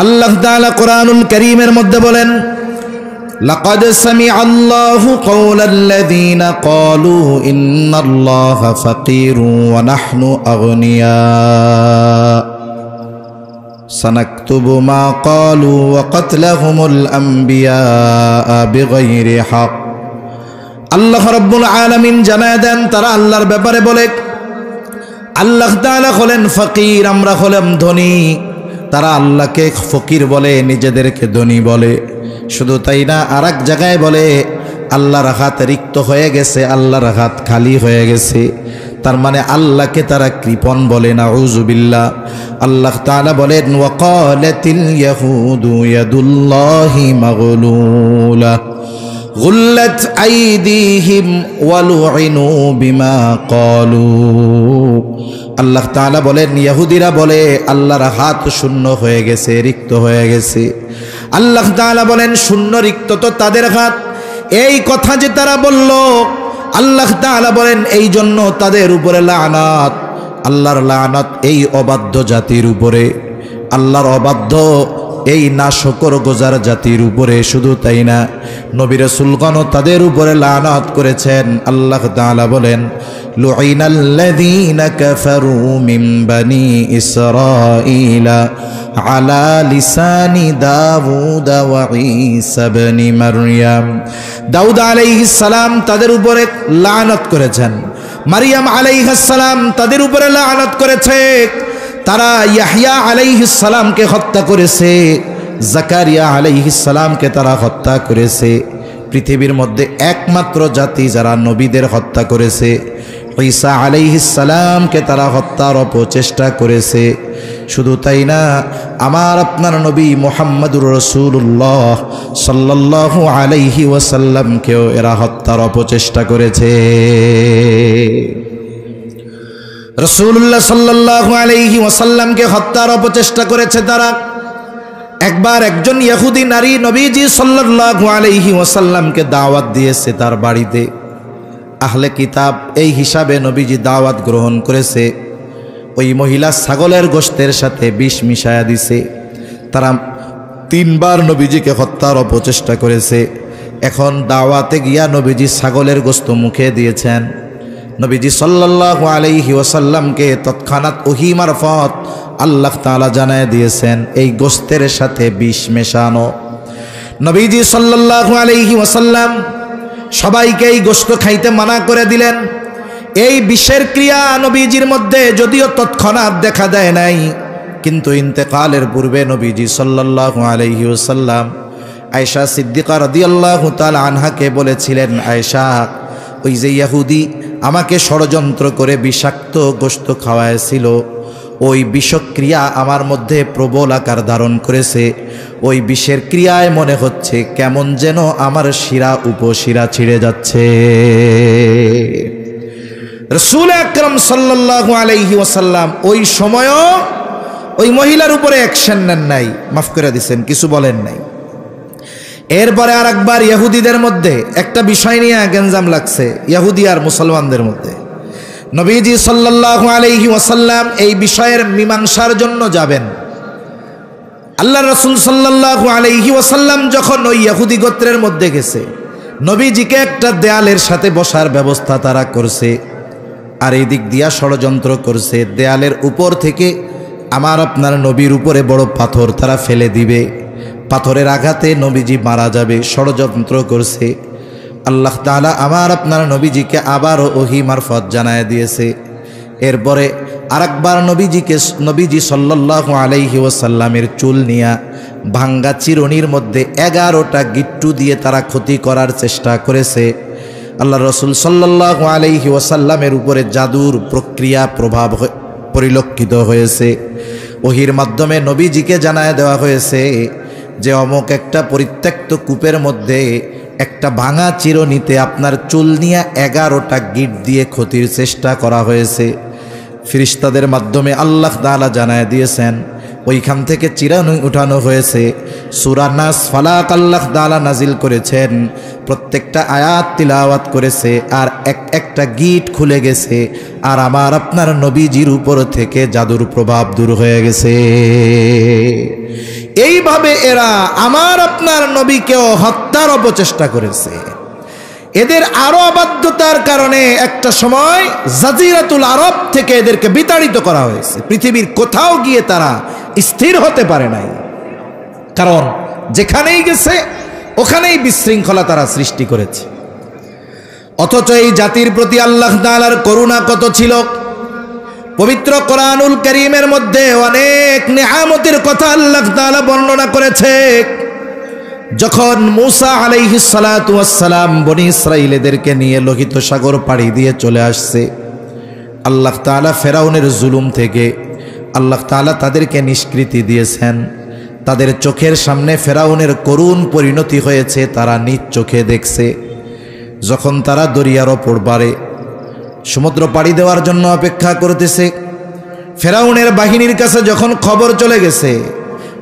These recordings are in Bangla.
আল্লাহ তাআলা কোরআনুল কারীমের মধ্যে বলেন, লাকাদ সামিআল্লাহু কওলাল্লাযীনা ক্বালু ইন্নাল্লাহা ফাকীরুন ওয়া নাহনু আগনিয়া সানাকতুবু মা ক্বালু ওয়া কাতলাহুমুল আমবিয়া বিগাইরি হক। আল্লাহ রাব্বুল আলামিন জানায় দেন, তারা আল্লাহর ব্যাপারে বলে আল্লাহ তাআলা হলেন ফকির, আমরা হলাম ধনী। তারা আল্লাহকে ফকির বলে, নিজেদেরকে ধনী বলে। শুধু তাই না, আর এক জায়গায় বলে আল্লাহর হাত রিক্ত হয়ে গেছে, আল্লাহর হাত খালি হয়ে গেছে। তার মানে আল্লাহকে তারা কৃপণ বলে, নাউযুবিল্লাহ। আল্লাহ তাআলা বলেন, ওয়াকালাতিল ইয়াহুদু ইয়াদুল্লাহি মাগলুলা গুল্লাত আইদিহিম ওয়ালুইনু বিমা ক্বালু। আল্লাহ তাআলা বলেন, ইহুদিরা বলে আল্লাহর হাত শূন্য হয়ে গেছে, রিক্ত হয়ে গেছে। আল্লাহ তাআলা বলেন, শূন্য রিক্ত তো তাদের হাত। এই কথা যে তারা বলল, আল্লাহ তাআলা বলেন এই জন্য তাদের উপরে লানাত, আল্লাহর লানাত এই অবাধ্য জাতির উপরে, আল্লাহর অবাধ্য এই নাশকর গোজার জাতির উপরে। শুধু তাই না, নবী রাসূলগণও তাদের উপরে লানাত করেছেন। আল্লাহ তাআলা বলেন, লুইনাল্লাযীনা কাফারু মিন বানি ইসরাঈলা আলা লিসানি দাউদ ওয়া ঈসা ইবনে মারইয়াম। দাউদ আলাইহিস সালাম তাদের উপরে লানত করেছেন, মারইয়াম আলাইহিস সালাম তাদের উপরে লানত করেছে। তারা ইয়াহইয়া আলাইহিস সালামকে হত্যা করেছে, জাকারিয়া আলাইহিস সালামকে তারা হত্যা করেছে। পৃথিবীর মধ্যে একমাত্র জাতি যারা নবীদের হত্যা করেছে, ঈসা আলাইহিস সালামকে তারা হত্যার অপচেষ্টা করেছে। শুধু তাই না, আমার আপনার নবী মুহাম্মদুর রাসূলুল্লাহ সাল্লাল্লাহু আলাইহি ওয়াসাল্লামকেও এরা হত্যার অপচেষ্টা করেছে। রাসূলুল্লাহ সাল্লাল্লাহু আলাইহি ওয়াসাল্লামকে হত্যার অপচেষ্টা করেছে তারা। একবার একজন ইহুদি নারী নবীজি সাল্লাল্লাহু আলাইহি ওয়াসাল্লামকে দাওয়াত দিয়েছে তার বাড়িতে। আহলে কিতাব এই হিসাবে নবীজি দাওয়াত গ্রহণ করেছে। ওই মহিলা ছাগলের গোশতের সাথে বিষ মিশায়া দিছে। তারা 3 বার নবীজিকে হত্যার অপচেষ্টা করেছে। এখন দাওয়াতে গিয়া নবীজি ছাগলের গোশত মুখে দিয়েছেন। নবীজি সাল্লাল্লাহু আলাইহি ওয়াসাল্লামকে তৎক্ষণাৎ ওহী মারফত আল্লাহ তাআলা জানায় দিয়েছেন এই গোশতের সাথে বিষ মেশানো। নবীজি সাল্লাল্লাহু আলাইহি ওয়াসাল্লাম সবাইকে এই গোশত খাইতে মানা করে দিলেন। এই বিষের ক্রিয়া নবীজির মধ্যে যদিও তৎক্ষণাৎ দেখা দেয় নাই, কিন্তু ইন্তেকালের পূর্বে নবীজি সাল্লাল্লাহু আলাইহি ওয়াসাল্লাম আয়েশা সিদ্দিকা রাদিয়াল্লাহু তাআলা আনহাকে বলেছিলেন, আয়েশা, ওই যে ইহুদি আমাকে ষড়যন্ত্র করে বিষাক্ত গোশত খাওয়াইছিল, ওই বিষক্রিয়া আমার মধ্যে প্রবল আকার ধারণ করেছে। ওই বিষের ক্রিয়ায় মনে হচ্ছে কেমন যেন আমার শিরা উপশিরা ছিঁড়ে যাচ্ছে। রাসূল আকরাম সাল্লাল্লাহু আলাইহি ওয়াসাল্লাম ওই সময়ও ওই মহিলার উপরে অ্যাকশন নেন নাই, মাফ করে দিয়েছেন, কিছু বলেন নাই। এরপরে আর একবার ইহুদিদের মধ্যে একটা বিষয় নিয়ে গেঞ্জাম লাগছে, ইহুদি আর মুসলমানদের মধ্যে। নবীজি সাল্লাল্লাহু আলাইহি ওয়াসাল্লাম এই বিষয়ের মীমাংসার জন্য যাবেন। আল্লাহ রাসূল সাল্লাল্লাহু আলাইহি ওয়াসাল্লাম যখন ওই ইহুদি গোত্রের মধ্যে গেছে, নবীজিকে একটা দেয়ালের সাথে বসার ব্যবস্থা তারা করছে, আর এই দিক দিয়া ষড়যন্ত্র করছে। দেয়ালের উপর থেকে আমার আপনার নবীর উপরে বড় পাথর তারা ফেলে দিবে, পাথরের আঘাতে নবীজি মারা যাবে, ষড়যন্ত্র করছে। আল্লাহ তাআলা আমার আপনার নবীজিকে আবারও ওহী মারফত জানায় দিয়েছে। এরপরে আরেকবার নবীজি সাল্লাল্লাহু আলাইহি ওয়াসাল্লামের চুল নিয়া ভাঙ্গা চিরুনির মধ্যে 11টা গিট্টু দিয়ে তারা ক্ষতি করার চেষ্টা করেছে। আল্লাহ রাসূল সাল্লাল্লাহু আলাইহি ওয়াসাল্লামের উপরে জাদুর প্রক্রিয়া প্রভাব পরিলক্ষিত হয়েছে। ওহীর মাধ্যমে নবীজিকে জানায় দেওয়া হয়েছে যে অমুক একটা পরিত্যক্ত কূপের মধ্যে একটা ভাঙা চিরুনিতে আপনার চুল নিয়ে 11টা গিট দিয়ে ক্ষতির চেষ্টা করা হয়েছে। ফেরেশতাদের মাধ্যমে আল্লাহ তাআলা জানায় দিয়েছেন ওইখান থেকে চিরানো উঠানো হয়েছে। সূরা নাস ফালাক আল্লাহ তাআলা নাজিল করেছেন, প্রত্যেকটা আয়াত তিলাওয়াত করেছে, আর একটা গিট খুলে গেছে, আর আমার আপনার নবীজির উপর থেকে জাদুর প্রভাব দূর হয়ে গেছে। এইভাবে এরা আমার আপনার নবীকেও হত্যার অপচেষ্টা করেছে। এদের আরো অবাধ্যতার কারণে একটা সময় জাজিরাতুল আরব থেকে এদেরকে বিতাড়িত করা হয়েছে। পৃথিবীর কোথাও গিয়ে তারা স্থির হতে পারে নাই, কারণ যেখানেই গেছে ওখানেই বিশৃঙ্খলা তারা সৃষ্টি করেছে। অথচ এই জাতির প্রতি আল্লাহ তাআলার করুণা কত ছিল। পবিত্র কোরআনুল কারীমের মধ্যে অনেক নিয়ামতের কথা আল্লাহ তাআলা বর্ণনা করেছে। যখন মূসা আলাইহিস সালাতু ওয়াস সালাম বনি ইসরাঈলদেরকে নিয়ে লোহিত সাগর পাড়ি দিয়ে চলে আসছে, আল্লাহ তাআলা ফেরাউনের জুলুম থেকে আল্লাহ তাআলা তাদেরকে নিষ্কৃতি দিয়েছেন। তাদের চোখের সামনে ফেরাউনের করুণ পরিণতি হয়েছে, তারা নিজ চোখে দেখছে। যখন তারা দরিয়ার ওপর পারে সমুদ্র পাড়ি দেওয়ার জন্য অপেক্ষা করতেছে, ফেরাউনের বাহিনীর কাছে যখন খবর চলে গেছে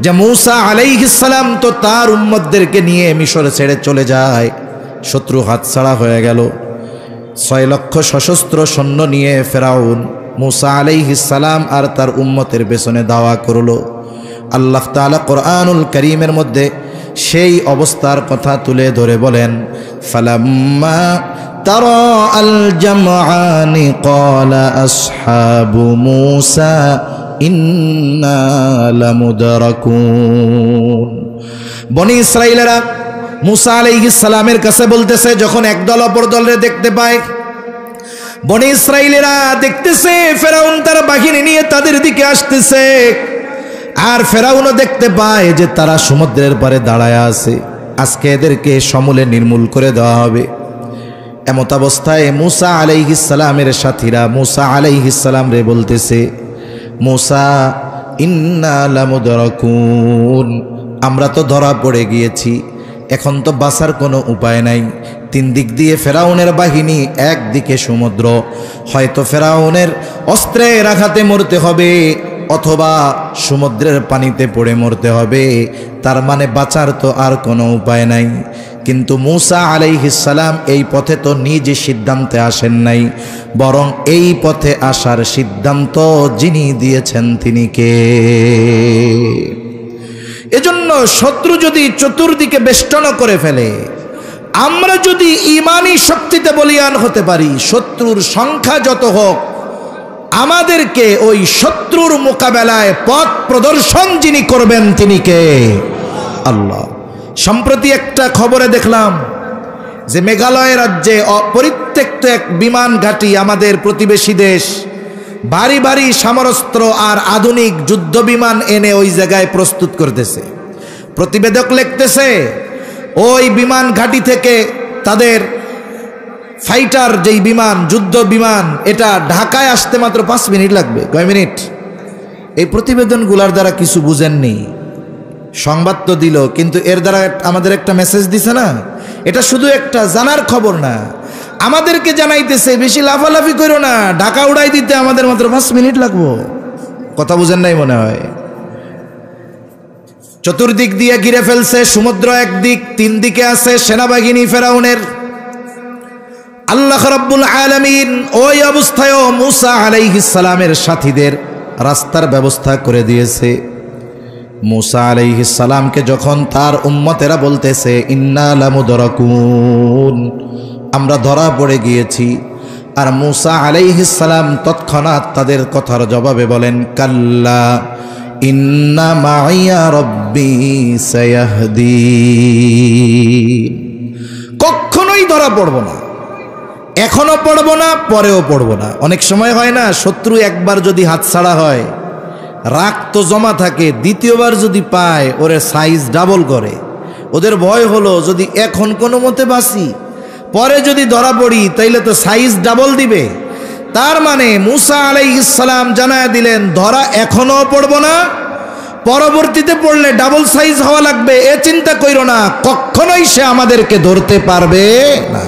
যে মূসা আলাইহিস সালাম তো তার উম্মতদেরকে নিয়ে মিশরে ছেড়ে চলে যায়, শত্রু হাতছাড়া হয়ে গেল। 6 লক্ষ সশস্ত্র সৈন্য নিয়ে ফেরাউন মূসা আলাইহিস সালাম আর তার উম্মতের পেছনে দাওয়া করল। আল্লাহ তাআলা কোরআনুল কারীমের মধ্যে সেই অবস্থার কথা তুলে ধরে বলেন, ফালাম্মা তারা আল জামআনি ক্বালা আসহাবু মূসা ইন্না লামুদরাকুন। বনি ইসরাঈলেরা মূসা আলাইহিস সালামের কাছে বলতেছে, যখন একদল অপর দলের দেখতে পায়, বনি ইসরাঈলেরা দেখতেছে ফেরাউন তার বাহিনী নিয়ে তাদের দিকে আসতেছে, আর ফেরাউনও দেখতে পায় যে তারা সমুদ্রের পারে দাঁড়ায় আছে, আজকে এদেরকে সমূলে নির্মূল করে দেওয়া হবে। এমত অবস্থায় মূসা আলাইহিস সালামের সাথীরা মূসা আলাইহিস সালাম রে বলতেছে, মূসা ইন্না লামুদরাকুন, আমরা তো ধরা পড়ে গিয়েছি, এখন তো বাঁচার কোনো উপায় নাই। 3 দিক দিয়ে ফেরাউনের বাহিনী, একদিকে সমুদ্র, হয়তো ফেরাউনের অস্ত্রের আঘাতে মরতে হবে অথবা সমুদ্রের পানিতে পড়ে মরতে হবে, তার মানে বাঁচার তো আর কোনো উপায় নাই। কিন্তু মূসা আলাইহিস সালাম এই পথে তো নিজে সিদ্ধান্তে আসেন নাই, বরং এই পথে আসার সিদ্ধান্ত যিনি দিয়েছেন তিনি কে? এজন্য শত্রু যদি চতুর্দিকে বেষ্টন করে ফেলে, আমরা যদি ঈমানি শক্তিতে বলীয়ান হতে পারি, শত্রুর সংখ্যা যত হোক, আমাদেরকে ওই শত্রুর মোকাবেলায় পথ প্রদর্শন যিনি করবেন তিনি কে? আল্লাহ। সম্প্রতি একটা খবরে দেখলাম যে মেঘালয় রাজ্যে অপরিত্যক্ত এক বিমান ঘাঁটি আমাদের প্রতিবেশী দেশ ভারী ভারী সমরাস্ত্র আর আধুনিক যুদ্ধ বিমান এনে ওই জায়গায় প্রস্তুত করতেছে। প্রতিবেদক লিখতেছে, ওই বিমান ঘাঁটি থেকে তাদের ফাইটার যেই বিমান, যুদ্ধ বিমান, এটা ঢাকায় আসতে মাত্র 5 মিনিট লাগবে। কয় মিনিট? এই প্রতিবেদনগুলোর দ্বারা কিছু বুঝেননি, সংবাদ তো দিল, কিন্তু এর দ্বারা আমাদের একটা মেসেজ দিছে না, এটা শুধু একটা জানার খবর না, আমাদেরকে জানাইতেছে বেশি লাফালাফি করো না, ঢাকা উড়াই দিতে আমাদের মাত্র 5 মিনিট লাগবো। কথা বুঝেন নাই মনে হয়। চতুর্দিক দিয়ে ঘিরে ফেলছে, সমুদ্র একদিক, 3 দিকে আছে সেনাবাহিনী ফেরাউনের। আল্লাহ রাব্বুল আলামিন ওই অবস্থায়ও মূসা আলাইহিস সালামের সাথীদের রাস্তার ব্যবস্থা করে দিয়েছে। মূসা আলাইহিস সালামকে যখন তার উম্মতেরা বলতেছে ইন্না লামুদরাকুন, আমরা ধরা পড়ে গিয়েছি, আর মূসা আলাইহিস সালাম তৎক্ষণাৎ তাদের কথার জবাবে বলেন, কাল্লা ইন্না মাইয়া রব্বি সায়াহদিন, কখনোই ধরা পড়ব না, এখনো পড়ব না, পরেও পড়ব না। অনেক সময় হয় না, শত্রু একবার যদি হাতছাড়া হয়, রাগ তো জমা থাকে, দ্বিতীয়বার যদি পায় ওরে সাইজ ডাবল করে। ওদের ভয় হলো যদি এখন কোনো মতে বাঁচি, পরে যদি ধরা পড়ি তাইলে তো সাইজ ডাবল দিবে। তার মানে মূসা আলাইহিস সালাম জানায় দিলেন, ধরা এখনো পড়ব না, পরবর্তীতে পড়লে ডাবল সাইজ হওয়া লাগবে, এ চিন্তা কইরো না, কখনোই সে আমাদেরকে ধরতে পারবে না।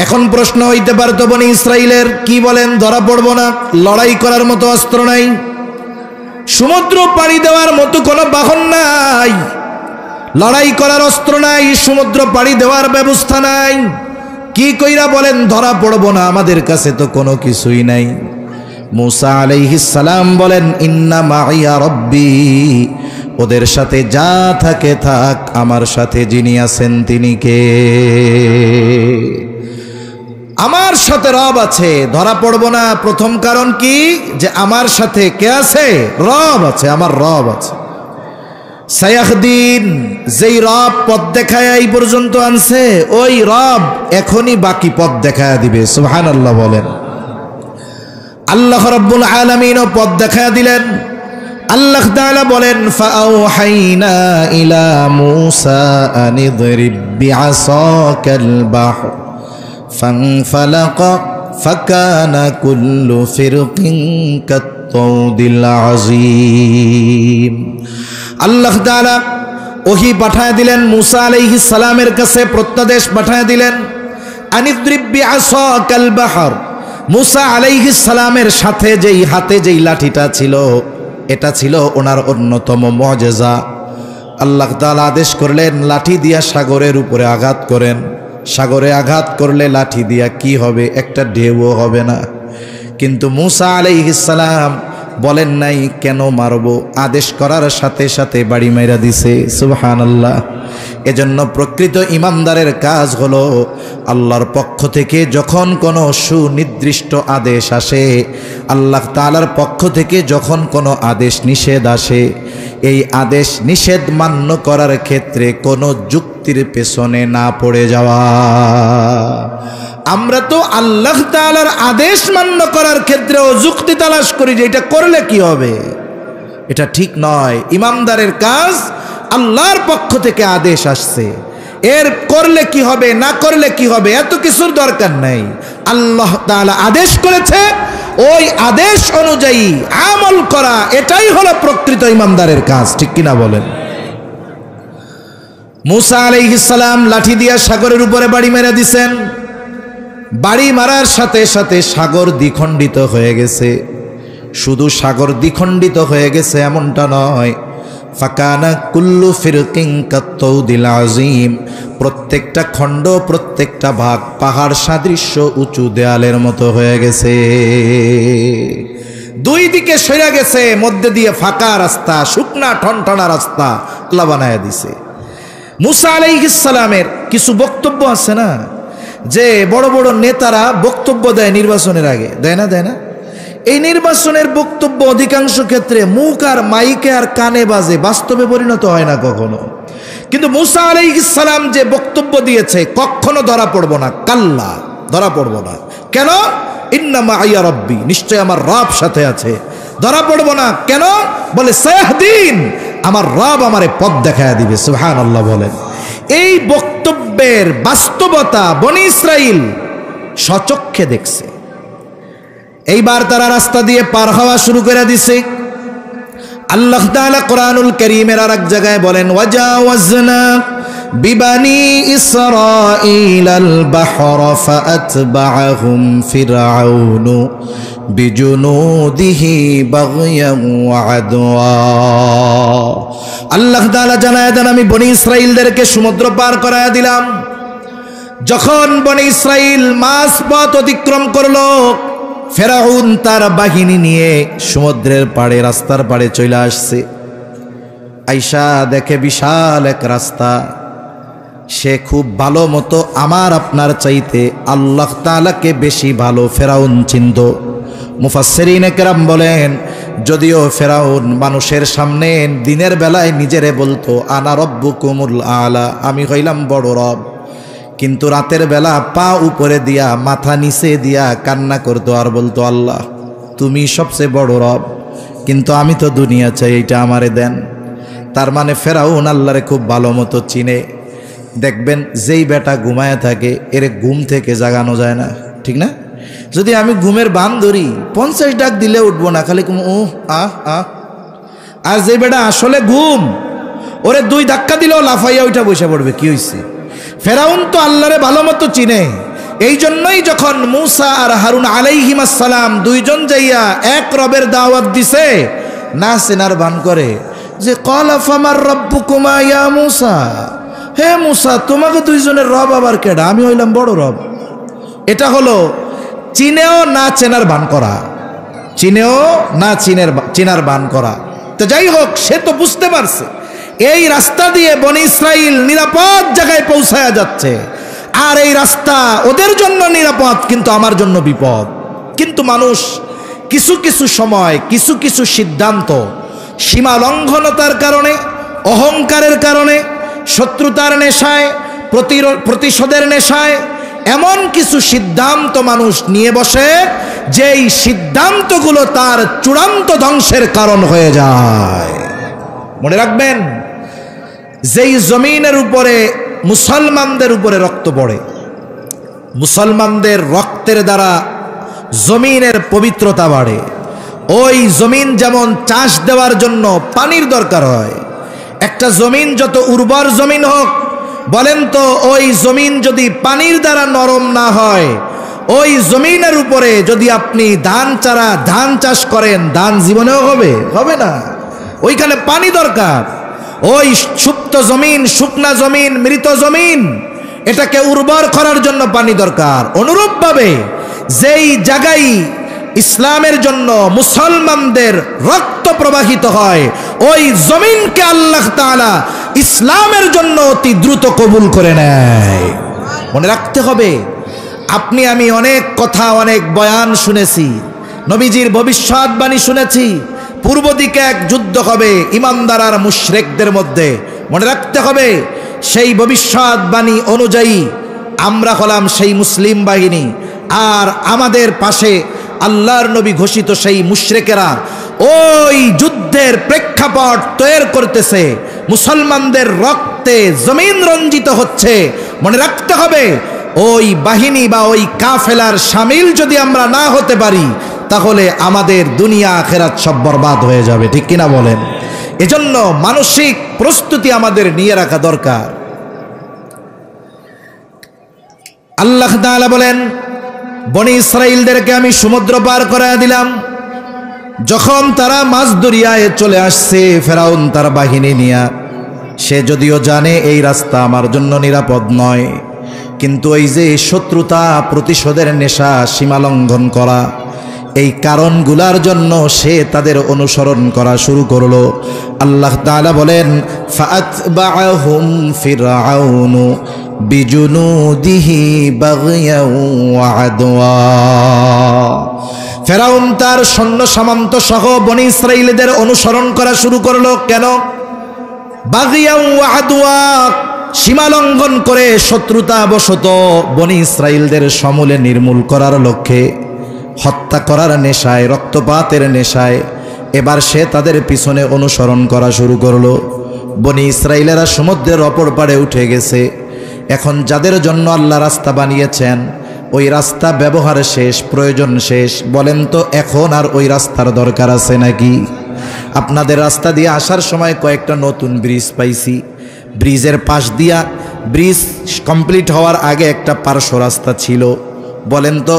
এখন প্রশ্ন হইতে পারতো বনি ইসরাইলের, কি বলেন ধরা পড়ব না, লড়াই করার মতো অস্ত্র নাই? সমুদ্র পাড়ি দেওয়ার মতো কোনো বাহন নাই, লড়াই করার অস্ত্র নাই, সমুদ্র পাড়ি দেওয়ার ব্যবস্থা নাই। কি কইরা বলেন ধরা পড়ব না, আমাদের কাছে তো কোনো কিছুই নাই। মূসা আলাইহিস সালাম বলেন ইন্না মাইয়া রব্বি, ওদের সাথে যা থাকে থাক, আমার সাথে যিনি আছেন তিনি কে? আমার সাথে রব আছে, ধরা পড়ব না। প্রথম কারণ কি? যে আমার সাথে কে আছে? রব আছে, আমার রব আছে। সায়াহদিন, যেই রব পথ দেখায় এই পর্যন্ত আনছে, ওই রব এখনই বাকি পথ দেখায় দিবে। সুবহানাল্লাহ বলেন। আল্লাহ রাব্বুল আলামিনও পথ দেখায় দিলেন। আল্লাহ তাআলা বলেন ফাআওহাইনা ইলা মূসা আনিদরিব বিআসাকাল বাহর ফানফালাকা ফাকানা কুল্লু ফিরকিন কাত-তাউদিল আযীম। আল্লাহ তাআলা ওহী পাঠায় দিলেন মূসা আলাইহিস সালামের কাছে, প্রত্যাদেশ পাঠায় দিলেন আনিদরিব বিআসাকাল বাহর। মূসা আলাইহিস সালামের সাথে যেই হাতে যেই লাঠিটা ছিল, এটা ছিল ওনার অন্যতম মুআজিজা। আল্লাহ তাআলা আদেশ করলেন লাঠি দিয়া সাগরের উপরে আঘাত করেন। সাগরে আঘাত করলে লাঠি দিয়া কি হবে? একটা ঢেউও হবে না। কিন্তু মূসা আলাইহিস সালাম বলেন নাই কেন মারব, আদেশ করার সাথে সাথে বাড়ি মাইরা দিছে। সুবহানাল্লাহ। এজন্য প্রকৃত ইমানদারের কাজ হলো আল্লাহর পক্ষ থেকে যখন কোনো সুনির্দিষ্ট আদেশ আসে, আল্লাহ তাআলার পক্ষ থেকে যখন কোনো আদেশ নিষেধ আসে, এই আদেশ নিষেধ মান্য করার ক্ষেত্রে কোনো যুক্তির পেছনে না পড়ে যাওয়া। আমরা তো আল্লাহ তাআলার আদেশ মান্য করার ক্ষেত্রেও যুক্তি তালাশ করি যে এটা করলে কি হবে। এটা ঠিক নয়। ইমানদারের কাজ, আল্লাহর পক্ষ থেকে আদেশ আসছে, এর করলে কি হবে না করলে কি হবে এত কিছুর দরকার নাই। আল্লাহ তাআলা আদেশ করেছে, ওই আদেশ অনুযায়ী আমল করা, এটাই হলো প্রকৃত ইমানদারের কাজ। ঠিক কিনা বলেন? মূসা আলাইহিস সালাম লাঠি দিয়া সাগরের উপরে বাড়ি মেরে দিছেন। বাড়ি মারার সাথে সাথে সাগর দ্বিখণ্ডিত হয়ে গেছে। শুধু সাগর দ্বিখণ্ডিত হয়ে গেছে এমনটা নয়, ফাকানা কুল্লু ফিরকিন কাত-তাউদিল আযীম, প্রত্যেকটা খণ্ড, প্রত্যেকটা ভাগ পাহাড় সাদৃশ্য উঁচু দেয়ালের মতো হয়ে গেছে। দুই দিকে সরে গেছে, মধ্যে দিয়ে ফাঁকা রাস্তা, শুকনা ঠনঠনা রাস্তা আল্লাহ বানায়া দিছে। মূসা আলাইহিস সালামের কিছু বক্তব্য আছে না, যে বড় বড় নেতারা বক্তব্য দেয় নির্বাচনের আগে, দেয় না? এই নির্বাচনের বক্তব্য অধিকাংশ ক্ষেত্রে মুখ আর মাইকে আর কানে বাজে, বাস্তবে পরিণত হয় না কখনো। কিন্তু মূসা আলাইহিস সালাম যে বক্তব্য দিয়েছে, কখনো ধরা পড়ব না, কাল্লা, ধরা পড়ব না। কেন? ইন্না মাইয়া রব্বি, নিশ্চয় আমার রব সাথে আছে। ধরা পড়ব না কেন? বলে সায়াহদিন, আমার রব আমারে পথ দেখায় দিবে। সুবহানাল্লাহ বলেন। এই বক্তব্যের বাস্তবতা বনি ইসরাইল স্বচক্ষে দেখছে। এইবার তারা রাস্তা দিয়ে পার হওয়া শুরু করে দিছে। আল্লাহ তাআলা কোরআনুল কারীমের আরেক জায়গায় বলেন ওয়াজাওয়াজনা বিবানি ইসরাঈলাল বাহরা ফাআতবাআহুম ফিরআউনু বিজুনুদিহি বাগয়ান ওয়া আদওয়া। আল্লাহ তাআলা জানায় দেন, আমি বনি ইসরাইলদেরকে সমুদ্র পার করায়া দিলাম। যখন বনি ইসরাইল মাঝ পথ অতিক্রম করলো, ফেরাউন তার বাহিনী নিয়ে সমুদ্রের পাড়ে, রাস্তার পাড়ে চলে আসছে। আইসা দেখে বিশাল এক রাস্তা। সে খুব ভালো মতো আমার আপনার চাইতে আল্লাহ তাআলাকে বেশি ভালো ফেরাউন চিনত। মুফাসসিরিনে কেরাম বলেন, যদিও ফেরাউন মানুষের সামনে দিনের বেলায় নিজেরে বলতো আনা রব্বুকুমুল আলা, আমি হইলাম বড় রব, কিন্তু রাতের বেলা পা উপরে দিয়া মাথা নিচে দিয়া কান্না করতো আর বলতো আল্লাহ তুমি সবচেয়ে বড় রব, কিন্তু আমি তো দুনিয়া চাই, এইটা আমারে দেন। তার মানে ফেরাউন আল্লাহরে খুব ভালো মতো চিনে। দেখবেন যেই বেটা ঘুমায় থাকে, এর ঘুম থেকে জাগানো যায় না, ঠিক না? যদি আমি ঘুমের বান ধরি 50 ডাক দিলে উঠবো না, খালি ও আহ আহ। আর যে বেটা আসলে ঘুম, ওরে 2 ধাক্কা দিলেও লাফাইয়া ওইটা বসে পড়বে। কি হয়েছে? ফেরাউন তো আল্লাহরে ভালো মতো চিনে। এই জন্যই যখন মূসা আর হারুন আলাইহিমাস সালাম দুইজন যাইয়া এক রবের দাওয়াত দিছে, না চেনার ভান করে যে ক্বালা ফামার রাব্বুকুমা ইয়া মূসা, হে মূসা তোমাকে দুইজনের রব আবার কেডা? আমি হইলাম বড় রব। এটা হলো চিনেও না চেনার ভান করা, চিনেও না চিনার ভান করা। তো যাই হোক, সে তো বুঝতে পারছে এই রাস্তা দিয়ে বনি ইসরাইল নিরাপদ জায়গায় পৌঁছায়া যাচ্ছে, আর এই রাস্তা ওদের জন্য নিরাপদ কিন্তু আমার জন্য বিপদ। কিন্তু মানুষ কিছু কিছু সময় কিছু কিছু সিদ্ধান্ত সীমা লঙ্ঘনতার কারণে, অহংকারের কারণে, শত্রুতার নেশায়, প্রতিশোধের নেশায় এমন কিছু সিদ্ধান্ত মানুষ নিয়ে বসে যেই সিদ্ধান্তগুলো তার চূড়ান্ত ধ্বংসের কারণ হয়ে যায়। মনে রাখবেন, যেই জমিনের উপরে মুসলমানদের উপরে রক্ত পড়ে, মুসলমানদের রক্তের দ্বারা জমিনের পবিত্রতা বাড়ে। ওই জমিন যেমন চাষ দেওয়ার জন্য পানির দরকার হয়, একটা জমিন যত উর্বর জমিন হোক, বলেন তো ওই জমিন যদি পানির দ্বারা নরম না হয়, ওই জমিনের উপরে যদি আপনি ধান চাষ করেন, ধান জীবনেও হবে না। ওইখানে পানি দরকার। ওই সুপ্ত জমিন, শুকনা জমিন, মৃত জমিন, এটাকে উর্বর করার জন্য পানি দরকার। অনুরূপভাবে যেই জায়গায় ইসলামের জন্য মুসলমানদের রক্ত প্রবাহিত হয়, ওই জমিনকে আল্লাহ তাআলা ইসলামের জন্য অতি দ্রুত কবুল করে নেয়। মনে রাখতে হবে, আপনি আমি অনেক কথা, অনেক বয়ান শুনেছি, নবীজির ভবিষ্যৎবাণী শুনেছি, পূর্ব দিকে এক যুদ্ধ হবে ইমানদার আর মুশরিকদের মধ্যে। মনে রাখতে হবে, সেই ভবিষ্যৎবাণী অনুযায়ী আমরা হলাম সেই মুসলিম বাহিনী, আর আমাদের পাশে আল্লাহর নবী ঘোষিত সেই মুশরিকেরা ওই যুদ্ধের প্রেক্ষাপট তৈরি করতেছে। মুসলমানদের রক্তে জমিন রঞ্জিত হচ্ছে। মনে রাখতে হবে, ওই বাহিনী বা ওই কাফেলার শামিল যদি আমরা না হতে পারি, তাহলে আমাদের দুনিয়া আখিরাত সব বরবাদ হয়ে যাবে। ঠিক কিনা বলেন? এজন্য মানসিক প্রস্তুতি আমাদের নিয়ে রাখা দরকার। আল্লাহ তাআলা বলেন, বনি ইসরাইলদেরকে আমি সমুদ্র পার করায় দিলাম। যখন তারা মাঝ দরিয়ায় চলে আসছে, ফেরাউন তার বাহিনী নিয়ে, সে যদিও জানে এই রাস্তা আমার জন্য নিরাপদ নয়, কিন্তু ওই যে শত্রুতা, প্রতিশোধের নেশা, সীমা লঙ্ঘন করা, এই কারণগুলার জন্য সে তাদের অনুসরণ করা শুরু করলো। আল্লাহ তাআলা বলেন, ফাআতবাআহুম ফিরআউনু বিজুনুদিহি বাগয়াও ওয়া আদওয়া। ফেরাউন তার সৈন্য সামন্ত সহ বনি ইসরাইলদের অনুসরণ করা শুরু করলো। কেন? বাগয়াও ওয়া আদওয়া, সীমা লঙ্ঘন করে শত্রুতা বশত বনি ইসরাইলদের সমূলে নির্মূল করার লক্ষ্যে, হত্যা করার নেশায়, রক্তপাতের নেশায় এবার সে তাদের পিছনে অনুসরণ করা শুরু করলো। বনি ইসরাইলেরা সমুদ্রের অপর পাড়ে উঠে গেছে। এখন যাদের জন্য আল্লাহ রাস্তা বানিয়েছেন, ওই রাস্তা ব্যবহার শেষ, প্রয়োজন শেষ। বলেন তো, এখন আর ওই রাস্তার দরকার আছে নাকি? আপনাদের রাস্তা দিয়ে আসার সময় কয়েকটা নতুন ব্রিজ পাইছি। ব্রিজের পাশ দিয়া, ব্রিজ কমপ্লিট হওয়ার আগে একটা পার্শ্ব রাস্তা ছিল। বলেন তো,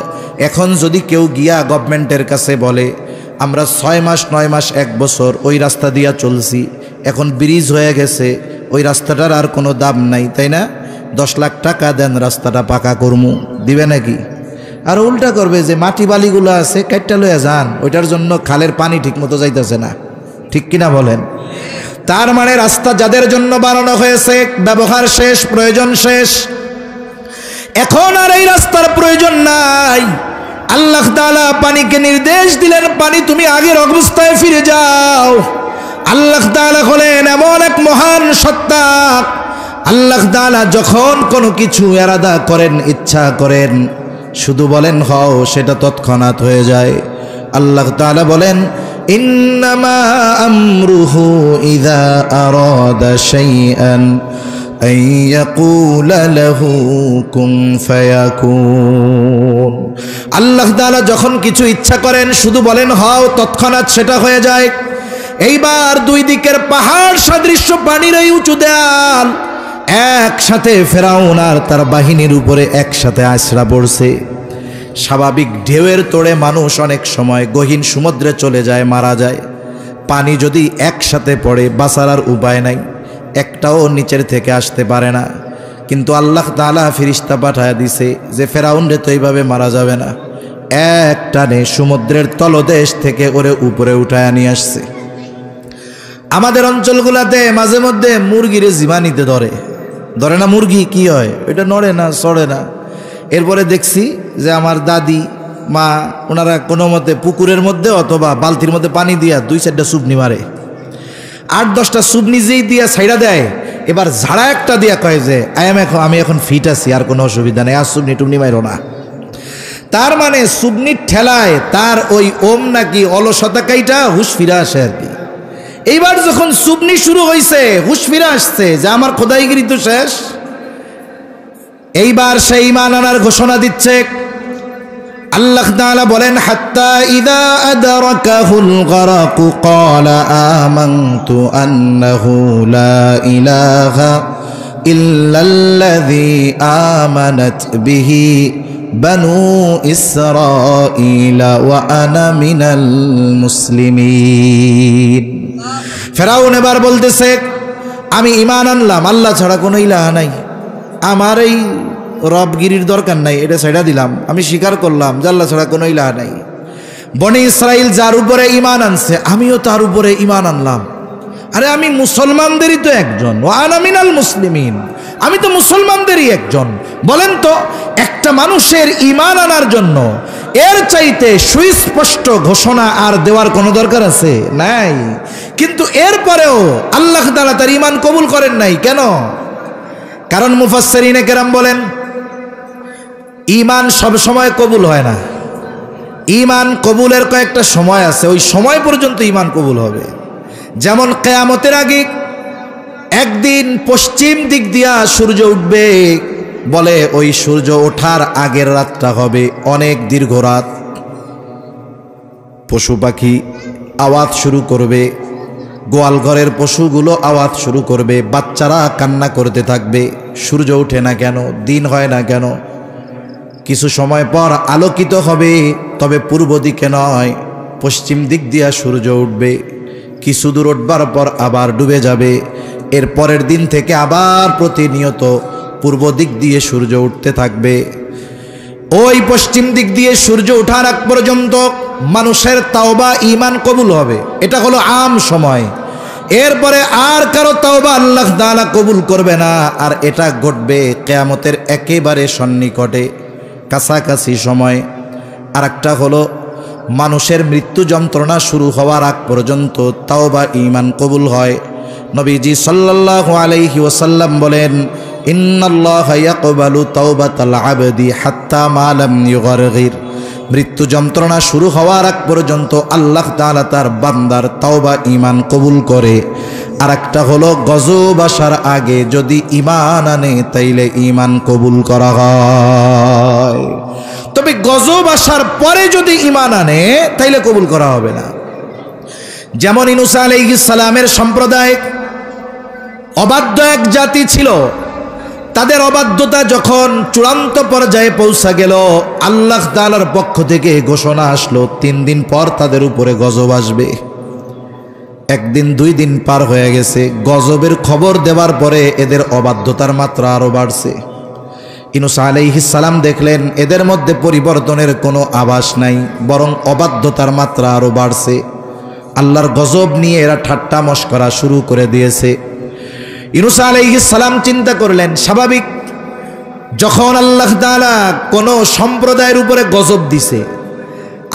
এখন যদি কেউ গিয়া গভর্নমেন্টের কাছে বলে আমরা 6 মাস, 9 মাস, 1 বছর ওই রাস্তা দিয়া চলছি, এখন ব্রিজ হয়ে গেছে, ওই রাস্তাটার আর কোনো দাম নাই, তাই না? 10 লাখ টাকা দেন, রাস্তাটা পাকা করমু, দিবে নাকি? আর উল্টা করবে যে মাটি বালিগুলো আছে কাটটা লইয়া যান, ওইটার জন্য খালের পানি ঠিক মতো যাইতেছে না। ঠিক কিনা বলেন? তার মানে রাস্তা যাদের জন্য বানানো হয়েছে, ব্যবহার শেষ, প্রয়োজন শেষ। এখন আর এই রাস্তার প্রয়োজন নাই। আল্লাহ তাআলা পানিকে নির্দেশ দিলেন, পানি তুমি আগের অবস্থায় ফিরে যাও। আল্লাহ তাআলা হলেন এমন এক মহান সত্তা, আল্লাহ তাআলা যখন কোনো কিছু ইরাদা করেন, ইচ্ছা করেন, শুধু বলেন হও, সেটা তৎক্ষণাৎ হয়ে যায়। আল্লাহ তাআলা বলেন, ইন্নামা আমরুহু ইযা আরাদা শাইআন আন ইয়াকুলা লাহু কুন ফায়াকুন। আল্লাহ তাআলা যখন কিছু ইচ্ছা করেন, শুধু বলেন হও, তৎক্ষণাৎ সেটা হয়ে যায়। এইবার দুই দিকের পাহাড় সাদৃশ্য পানির এই উঁচু দেয়াল একসাথে ফেরাউন আর তার বাহিনীর উপরে একসাথে আছড়া পড়ছে। স্বাভাবিক ঢেউয়ের তোড়ে মানুষ অনেক সময় গহীন সমুদ্রে চলে যায়, মারা যায়। পানি যদি একসাথে পড়ে বাঁচার আর উপায় নাই, একটাও নিচের থেকে আসতে পারে না। কিন্তু আল্লাহ তাআলা ফেরেশতা পাঠায় দিছে যে ফেরাউন রে তো এইভাবে মারা যাবে না, এক টানে সমুদ্রের তলদেশ থেকে ওরে উপরে উঠায় নিয়ে আসছে। আমাদের অঞ্চলগুলাতে মাঝে মধ্যে মুরগিরে জীবাণীতে ধরে না, মুরগি কি হয় এটা নড়ে না, চড়ে না। এরপরে দেখছি যে আমার দাদি মা ওনারা কোনো মতে পুকুরের মধ্যে অথবা বালতির মধ্যে পানি দিয়া 2-4টা চুবনি মারে, 8-10টা চুবনি যেই দিয়া ছাইড়া দেয়, এবার ঝাড়া একটা দিয়া কয় যে আমি এখন ফিট আছি, আর কোনো অসুবিধা নেই, আর চুবনি টুবনি মাইরো না। তার মানে চুবনির ঠেলায় তার ওই ওম নাকি অলসতা কাইটা হুশ ফিরা আসে আর কি। এইবার যখন চুবনি শুরু হয়েছে হুশ ফিরা আসছে যে আমার খোদাইগিরি তো শেষ। এইবার সেই ঈমান আনার ঘোষণা দিচ্ছে। আল্লাহ তাআলা বলেন হাত্তা ইযা আদরাকাহুল গরাক ক্বালা আমানতু আন্নাহু লা ইলাহা ইল্লাল্লাযী আমানাত বিহি বানু ইসরাঈল ওয়া আনা মিনাল মুসলিমিন। ফেরাউন এবার বলতেছে আমি ঈমান আনলাম আল্লাহ ছাড়া কোনো ইলাহ নাই, আমার এই রবগিরির দরকার নাই, এটা ছেড়ে দিলাম, আমি স্বীকার করলাম যে আল্লাহ ছাড়া কোনো ইলাহ নাই। বনি ইসরাইল যার উপরে ঈমান আনছে আমিও তার উপরে ঈমান আনলাম। আরে আমি মুসলমানদেরই তো একজন, ওয়া আনা মিনাল মুসলিমিন, আমি তো মুসলমানদেরই একজন। বলেন তো একটা মানুষের ঈমান আনার জন্য এর চাইতে সুস্পষ্ট ঘোষণা আর দেওয়ার কোনো দরকার আছে? নাই। কিন্তু এরপরেও আল্লাহ তাআলা তার ঈমান কবুল করেন নাই কেন? কারণ মুফাসসিরিনে কেরাম বলেন ঈমান সব সময় কবুল হয় না, ঈমান কবুলের কয়েকটা সময় আছে, ওই সময় পর্যন্ত ঈমান কবুল হবে। যেমন কিয়ামতের আগে একদিন পশ্চিম দিক দিয়া সূর্য উঠবে, বলে ওই সূর্য ওঠার আগের রাতটা হবে অনেক দীর্ঘ রাত। পশু পাখি আওয়াজ শুরু করবে, গোয়াল ঘরের পশুগুলো আওয়াজ শুরু করবে, বাচ্চারা কান্না করতে থাকবে, সূর্য ওঠে না কেন, দিন হয় না কেন। কিছু সময় পর আলোকিত হবে, তবে পূর্ব দিকে নয়, পশ্চিম দিক দিয়া সূর্য উঠবে। কিছু দূর উঠবার পর আবার ডুবে যাবে। এর পরের দিন থেকে আবার প্রতিনিয়ত পূর্ব দিক দিয়ে সূর্য উঠতে থাকবে। ওই পশ্চিম দিক দিয়ে সূর্য ওঠার আগ পর্যন্ত মানুষের তাওবা ঈমান কবুল হবে, এটা হলো আম সময়। এরপরে আর কারো তাওবা আল্লাহ তাআলা কবুল করবে না, আর এটা ঘটবে কিয়ামতের একেবারে সন্নিকটে, কাছাকাছি সময়। আর একটা হলো মানুষের মৃত্যু যন্ত্রণা শুরু হওয়ার আগ পর্যন্ত তাওবা ঈমান কবুল হয়। নবীজি সাল্লাল্লাহু আলাইহি ওয়াসাল্লাম বলেন ইন্নাল্লাহা ইয়াকবালু তাওবাতাল আবদি হাত্তা মা লাম ইউগারগির। মৃত্যু যন্ত্রণা শুরু হওয়ার আগ পর্যন্ত আল্লাহ তাআলা তার বান্দার তাওবা ঈমান কবুল করে। আর একটা হলো গজব আসার আগে যদি ঈমান আনে তাইলে ঈমান কবুল করা হয়, তবে গজব আসার পরে যদি ঈমান আনে তাইলে কবুল করা হবে না। যেমন ইউনূস আলাইহিস সালামের সম্প্রদায় অবাধ্য এক জাতি ছিল, তাদের অবাধ্যতা যখন চূড়ান্ত পর্যায়ে পৌঁছা গেল, আল্লাহ তাআলার পক্ষ থেকে ঘোষণা আসলো 3 দিন পর তাদের উপরে গজব আসবে। একদিন 2 দিন পার হয়ে গেছে, গজবের খবর দেওয়ার পরে এদের অবাধ্যতার মাত্রা আরো বাড়ছে। ইউনূস আলাইহিস সালাম দেখলেন এদের মধ্যে পরিবর্তনের কোনো আভাস নাই, বরং অবাধ্যতার মাত্রা আরো বাড়ছে। আল্লাহর গজব নিয়ে এরা ঠাট্টা মশকরা শুরু করে দিয়েছে। ইউনূস আলাইহিস সালাম চিন্তা করলেন, স্বাভাবিক যখন আল্লাহ তাআলা কোনো সম্প্রদায়ের উপরে গজব দিছে,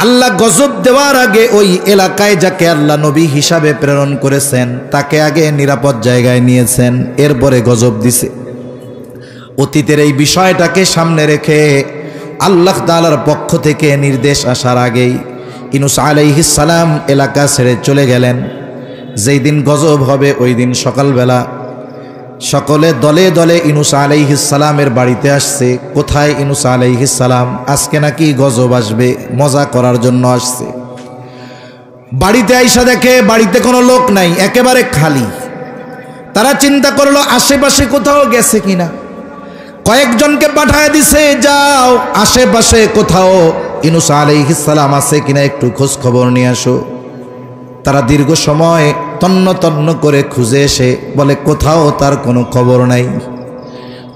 আল্লাহ গজব দেওয়ার আগে ওই এলাকায় যাকে আল্লাহ নবী হিসাবে প্রেরণ করেছেন তাকে আগে নিরাপদ জায়গায় নিয়েছেন, এরপরে গজব দিছে। অতীতের এই বিষয়টাকে সামনে রেখে আল্লাহ তাআলার পক্ষ থেকে নির্দেশ আসার আগেই ইউনূস আলাইহিস সালাম এলাকা ছেড়ে চলে গেলেন। যেই দিন গজব হবে ওই দিন সকালবেলা সকলে দলে দলে ইউনূস আলাইহিস সালামের বাড়িতে আসছে। কোথায় ইউনূস আলাইহিস সালাম? আজকে নাকি গজব আসবে, মজা করার জন্য আসছে। বাড়িতে আইসা দেখে বাড়িতে কোনো লোক নাই, একেবারে খালি। তারা চিন্তা করলো আশেপাশে কোথাও গেছে কিনা, কয়েকজনকে পাঠায় দিছে, যাও আশেপাশে কোথাও ইউনূস আলাইহিস সালাম আছে কিনা একটু খোঁজ খবর নিয়ে আসো। তারা দীর্ঘ সময় তন্ন তন্ন করে খুঁজে এসে বলে কোথাও তার কোনো খবর নাই।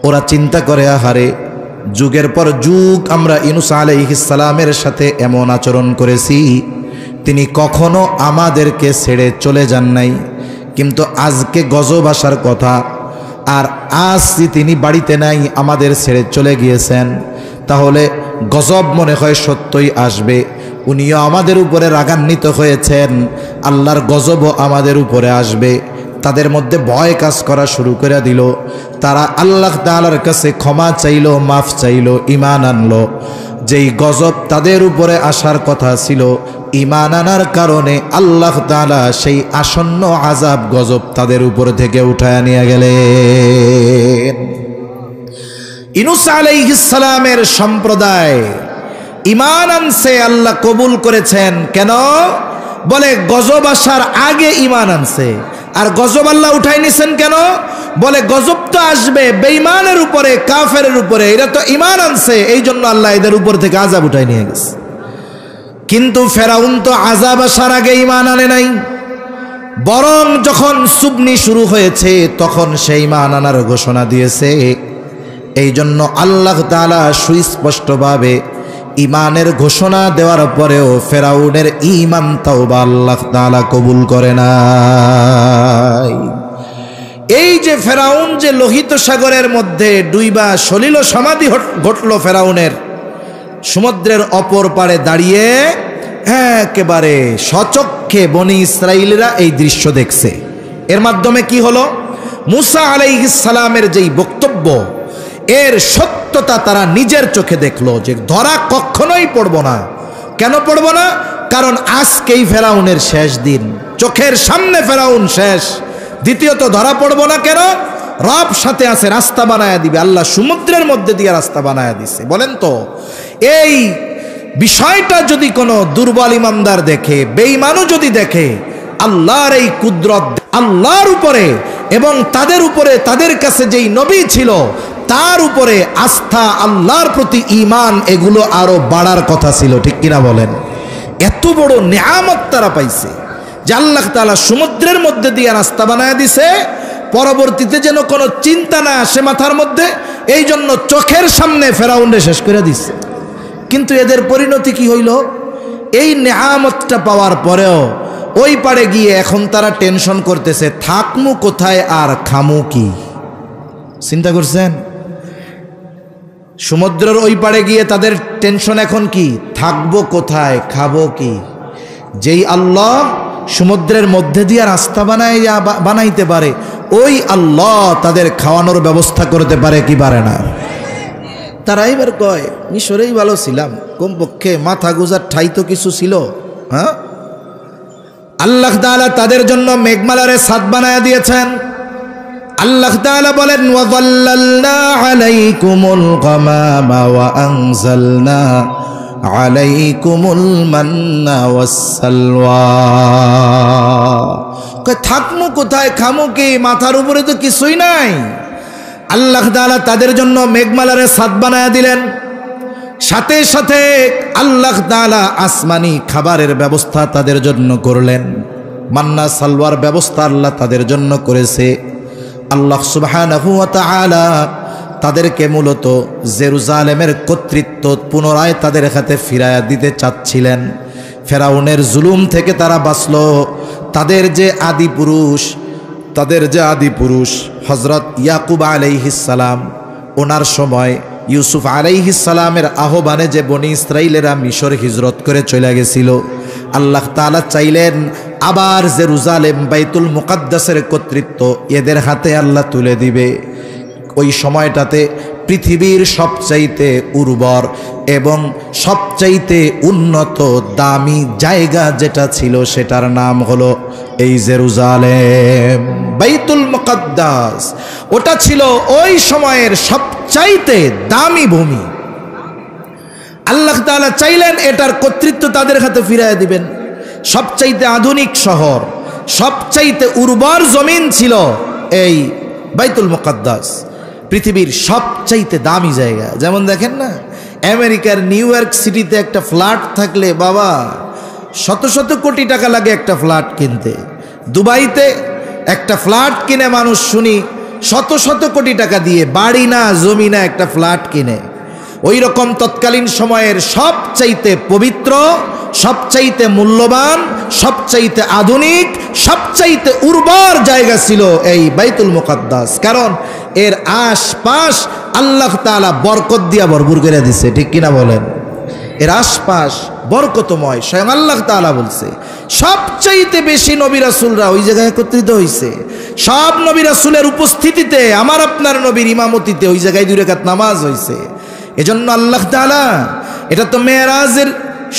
ওরা চিন্তা করে আহারে, যুগের পর যুগ আমরা ইউনূস আলাইহিস সালামের সাথে এমন আচরণ করেছি, তিনি কখনো আমাদেরকে ছেড়ে চলে যান নাই, কিন্তু আজকে গজব আসার কথা, আর আজ তিনি বাড়িতে নাই, আমাদের ছেড়ে চলে গিয়েছেন, তাহলে গজব মনে হয় সত্যই আসবে। উনিও আমাদের উপরে রাগান্বিত হয়েছেন, আল্লাহর গজবও আমাদের উপরে আসবে। তাদের মধ্যে ভয় কাজ করা শুরু করে দিল। তারা আল্লাহ তাআলার কাছে ক্ষমা চাইল, মাফ চাইল, ঈমান আনলো। যেই গজব তাদের উপরে আসার কথা ছিল, ঈমান আনার কারণে আল্লাহ তাআলা সেই আসন্ন আযাব গজব তাদের উপর থেকে উঠায় নিয়ে গেলেন। ইউনূস আলাইহিস সালামের সম্প্রদায় ঈমান আনছে, আল্লাহ কবুল করেছেন। কেন? বলে গজব আসার আগে ঈমান আনছে। আর গজব আল্লাহ উঠাই নিছেন কেন? বলে গজব তো আসবে বেঈমানের উপরে, কাফেরের উপরে, এরা তো ঈমান আনছে, এই জন্য আল্লাহ এদের উপর থেকে আযাব উঠাই নিয়ে গেছে। কিন্তু ফেরাউন তো আযাব আসার আগে ঈমান আনে নাই, বরং যখন সুবনি শুরু হয়েছে তখন সেই ঈমান আনার ঘোষণা দিয়েছে। এই জন্য আল্লাহ তাআলা সুস্পষ্টভাবে ঈমানের ঘোষণা দেওয়ার পরেও ফেরাউনের ঈমান তাওবা আল্লাহ তাআলা কবুল করে নাই। এই যে ফেরাউন যে লোহিত সাগরের মধ্যে ডুইবা সলিল সমাধি ঘটল ফেরাউনের, সমুদ্রের অপর পারে দাঁড়িয়ে একেবারে সচক্ষে বনি ইসরাইলরা এই দৃশ্য দেখছে। এর মাধ্যমে কি হলো? মুসা আলাইহিস সালামের যেই বক্তব্য, এর সত্যতা তারা নিজের চোখে দেখলো, যে ধরা কখনোই পড়ব না। কেন পড়ব না? কারণ আজকেই ফেরাউনের শেষ দিন, চোখের সামনে ফেরাউন শেষ। দ্বিতীয়ত ধরা পড়ব না কেন? রব সাথে আছে, রাস্তা বানায়া দিবে। আল্লাহ সমুদ্রের মধ্যে দিয়ে রাস্তা বানায়া দিছে। বলেন তো, এই বিষয়টা যদি কোনো দুর্বল ইমানদার দেখে, বেঈমানও যদি দেখে, আল্লাহর এই কুদরত আল্লাহর উপরে এবং তাদের উপরে, তাদের কাছে যেই নবী ছিল তার উপরে আস্থা, আল্লাহর প্রতি ঈমান, এগুলো আরো বাড়ার কথা ছিল। ঠিক কিনা বলেন? এত বড় নিয়ামত তারা পাইছে যে আল্লাহ তাআলা সমুদ্রের মধ্যে দিয়ে রাস্তা বানায় দিছে, পরবর্তীতে যেন কোনো চিন্তা না আসে মাথার মধ্যে, এই জন্য চোখের সামনে ফেরাউনরে শেষ করে দিছে। কিন্তু এদের পরিণতি কি হইল? এই নিয়ামতটা পাওয়ার পরেও ওই পারে গিয়ে এখন তারা টেনশন করতেছে, থাকমু কোথায় আর খামু কি? চিন্তা করছেন? সমুদ্রের ওই পারে গিয়ে তাদের টেনশন এখন কি? থাকবো কোথায়, খাবো কি? যেই আল্লাহ সমুদ্রের মধ্যে দিয়ে রাস্তা বানাইতে পারে, ওই আল্লাহ তাদের খাওয়ানোর ব্যবস্থা করতে পারে কি পারে না? তারা এবার কয়, মিশরেই ভালো ছিলাম, কমপক্ষে মাথা গুজার ঠাই তো কিছু ছিল। হ্যাঁ, আল্লাহ তাআলা তাদের জন্য মেঘমালারে ছাদ বানায়া দিয়েছেন। আল্লাহ তাআলা বলেন, ওয়াযাল্লালনা আলাইকুমুল গামামা ওয়া আনজালনা আলাইকুমুল মান্না ওয়াসসালওয়া। থাকমু কোথায়, খামু কি? মাথার উপরে তো কিছুই নাই। আল্লাহ তাআলা তাদের জন্য মেঘমালারে ছাদ বানায়া দিলেন। সাথে সাথে আল্লাহ তাআলা আসমানি খাবারের ব্যবস্থা তাদের জন্য করলেন। মান্না সালওয়ার ব্যবস্থা আল্লাহ তাদের জন্য করেছে। আল্লাহ সুবহানাহু ওয়া তাআলা তাদেরকে মূলত জেরুজালেমের কর্তৃত্ব পুনরায় তাদের হাতে ফিরায়া দিতে চাচ্ছিলেন। ফেরাউনের জুলুম থেকে তারা বাঁচল। তাদের যে আদি পুরুষ হযরত ইয়াকুব আলাইহিস সালাম, ওনার সময় ইউসুফ আলাইহিস সালামের আহ্বানে যে বনি ইসরাইলেরা মিশর হিজরত করে চলে গেছিল, আল্লাহ তাআলা চাইলেন আবার জেরুজালেম বাইতুল মুকাদ্দাসের কর্তৃত্ব এদের হাতে আল্লাহ তুলে দিবে। ওই সময়টাতে পৃথিবীর সবচাইতে উর্বর এবং সবচাইতে উন্নত দামি জায়গা যেটা ছিল সেটার নাম হলো এই জেরুজালেম, বাইতুল মুকাদ্দাস। ওটা ছিল ওই সময়ের সবচাইতে দামি ভূমি। আল্লাহ তাআলা চাইলেন এটার কর্তৃত্ব তাদের হাতে ফিরিয়ে দিবেন। সবচাইতে আধুনিক শহর, সবচাইতে উর্বর জমিন ছিল এই বাইতুল মুকাদ্দাস, পৃথিবীর সবচাইতে দামি জায়গা। যেমন দেখেন না, আমেরিকার নিউ ইয়র্ক সিটিতে একটা ফ্ল্যাট থাকলে বাবা শত শত কোটি টাকা লাগে একটা ফ্ল্যাট কিনতে। দুবাইতে একটা ফ্ল্যাট কিনে মানুষ শুনি শত শত কোটি টাকা দিয়ে, বাড়ি না জমি না, একটা ফ্ল্যাট কিনে। ওই রকম তৎকালীন সময়ের সবচাইতে পবিত্র, সবচাইতে মূল্যবান, সবচাইতে আধুনিক, সবচাইতে উর্বর জায়গা ছিল এই বাইতুল মুকাদ্দাস। কারণ এর আশপাশ আল্লাহ তাআলা বরকত দিয়া ভরপুর করে দিছে, ঠিক কিনা বলেন? এর আশপাশ বরকতময়। স্বয়ং আল্লাহ তাআলা বলছে সবচাইতে বেশি নবী রাসূলরা ওই জায়গায় একত্রিত হয়েছে। সব নবী রাসূলের উপস্থিতিতে, আমার আপনার নবীর ইমামতিতে ওই জায়গায় 2 রাকাত নামাজ হয়েছে। এজন্য আল্লাহ তাআলা, এটা তো মেরাজের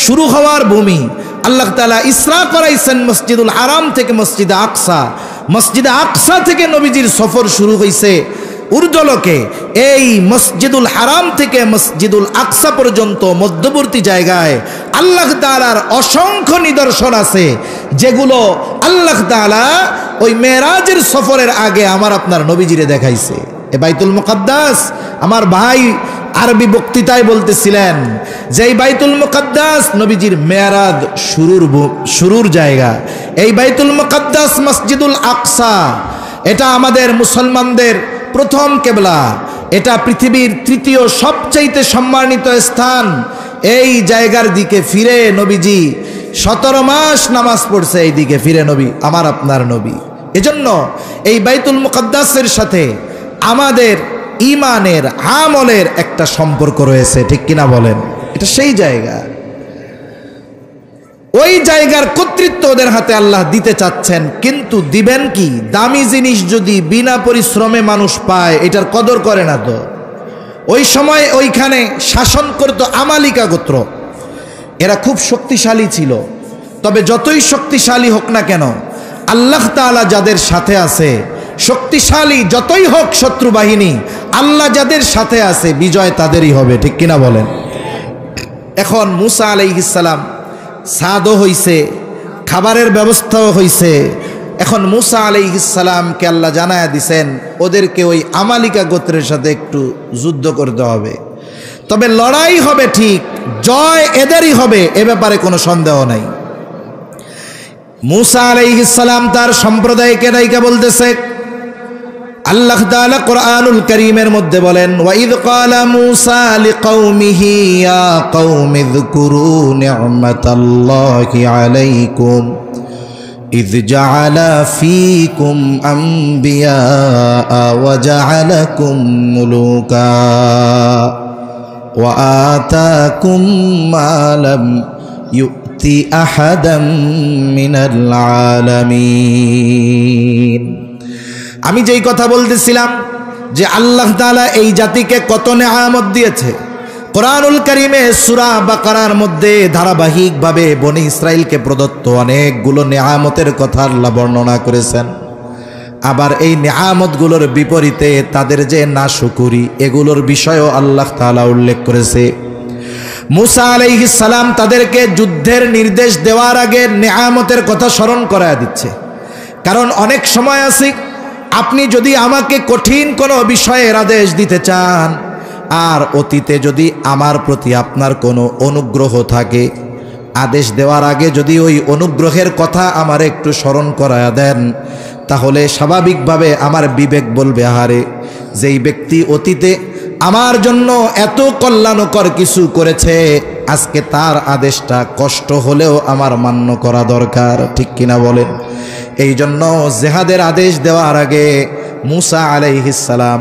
শুরু হওয়ার ভূমি, আল্লাহ তাআলা ইসরা করাইছেন মসজিদুল হারাম থেকে মসজিদে আকসা। মসজিদে আকসা থেকে নবীজির সফর শুরু হয়েছে ঊর্ধ্বলোকে। এই মসজিদুল হারাম থেকে মসজিদুল আকসা পর্যন্ত মধ্যবর্তী জায়গায় আল্লাহ তাআলার অসংখ্য নিদর্শন আছে, যেগুলো আল্লাহ তাআলা ওই মেরাজের সফরের আগে আমার আপনার নবীজিরে দেখাইছে। এ বাইতুল মুকাদ্দাস, আমার ভাই আরবি বক্তৃতায় বলতেছিলেন যে এই বাইতুল মুকাদ্দাস নবীজির মেরাজ শুরুর জায়গা। এই বাইতুল মুকাদ্দাস মসজিদুল আকসা, এটা আমাদের মুসলমানদের প্রথম কেবলা। এটা পৃথিবীর 3য় সবচাইতে সম্মানিত স্থান। এই জায়গার দিকে ফিরে নবীজি 17 মাস নামাজ পড়ছে, এই দিকে ফিরে নবী, আমার আপনার নবী। এজন্য এই বাইতুল মুকাদ্দাসের সাথে আমাদের ইমানের, আমলের একটা সম্পর্ক রয়েছে, ঠিক কিনা বলেন? এটা সেই জায়গা। ওই জায়গার কর্তৃত্ব ওদের হাতে আল্লাহ দিতে চাচ্ছেন, কিন্তু দিবেন কি? দামি জিনিস যদি বিনা পরিশ্রমে মানুষ পায়, এটার কদর করে না তো। ওই সময় ওইখানে শাসন করত আমালিকা গোত্র। এরা খুব শক্তিশালী ছিল। তবে যতই শক্তিশালী হোক না কেন, আল্লাহ তাআলা যাদের সাথে আছে, শক্তিশালী যতই হোক শত্রু বাহিনী, আল্লাহ যাদের সাথে আছে বিজয় তাদেরই হবে, ঠিক কিনা বলেন? এখন মুসা আলাইহিস সালাম সাদও হইছে, খাবারের ব্যবস্থাও হইছে। এখন মুসা আলাইহিস সালামকে আল্লাহ জানায়া দিছেন ওদেরকে ওই আমালিকা গোত্রের সাথে একটু যুদ্ধ করতে হবে। তবে লড়াই হবে ঠিক, জয় এদেরই হবে, এ ব্যাপারে কোনো সন্দেহ নাই। মুসা আলাইহিস সালাম তার সম্প্রদায়কে ডাইকা বলতেছে, আল্লাহ তাআলা কোরআনুল কারীমের মধ্যে বলেন, ওয়াইদ ক্বালা মূসা লিকাওমিহি ইয়া কওমি যকুরু নি'মাতাল্লাহি আলাইকুম ইয জাআলা ফীকুম আমবিয়া ওয়া জাআলাকুম মুলুকা ওয়া আতাকুম মা লাম ইউতি আহাদাম মিনাল আলামিন। আমি যেই কথা বলতেছিলাম যে আল্লাহ তাআলা এই জাতিকে কত নেয়ামত দিয়েছে, কোরআনুল কারীমে সূরা বাকারার মধ্যে ধারাবাহিকভাবে বনি ইসরাইলকে প্রদত্ত অনেকগুলো নেয়ামতের কথা আল্লাহ বর্ণনা করেছেন। আবার এই নেয়ামতগুলোর বিপরীতে তাদের যে নাশুকরি, এগুলোর বিষয়ও আল্লাহ তাআলা উল্লেখ করেছে। মুসা আলাইহিস সালাম তাদেরকে যুদ্ধের নির্দেশ দেওয়ার আগে নেয়ামতের কথা স্মরণ করায় দিচ্ছে। কারণ অনেক সময় আছে, আপনি যদি আমাকে কঠিন কোনো বিষয়ের আদেশ দিতে চান, আর অতীতে যদি আমার প্রতি আপনার কোনো অনুগ্রহ থাকে, আদেশ দেওয়ার আগে যদি ওই অনুগ্রহের কথা আমার একটু স্মরণ করায়া দেন, তাহলে স্বাভাবিকভাবে আমার বিবেক বলবে, আহারে যেই ব্যক্তি অতীতে আমার জন্য এত কল্যাণকর কিছু করেছে, আজকে তার আদেশটা কষ্ট হলেও আমার মান্য করা দরকার, ঠিক কিনা বলেন? এই জন্য জেহাদের আদেশ দেওয়ার আগে মুসা আলাইহিস সালাম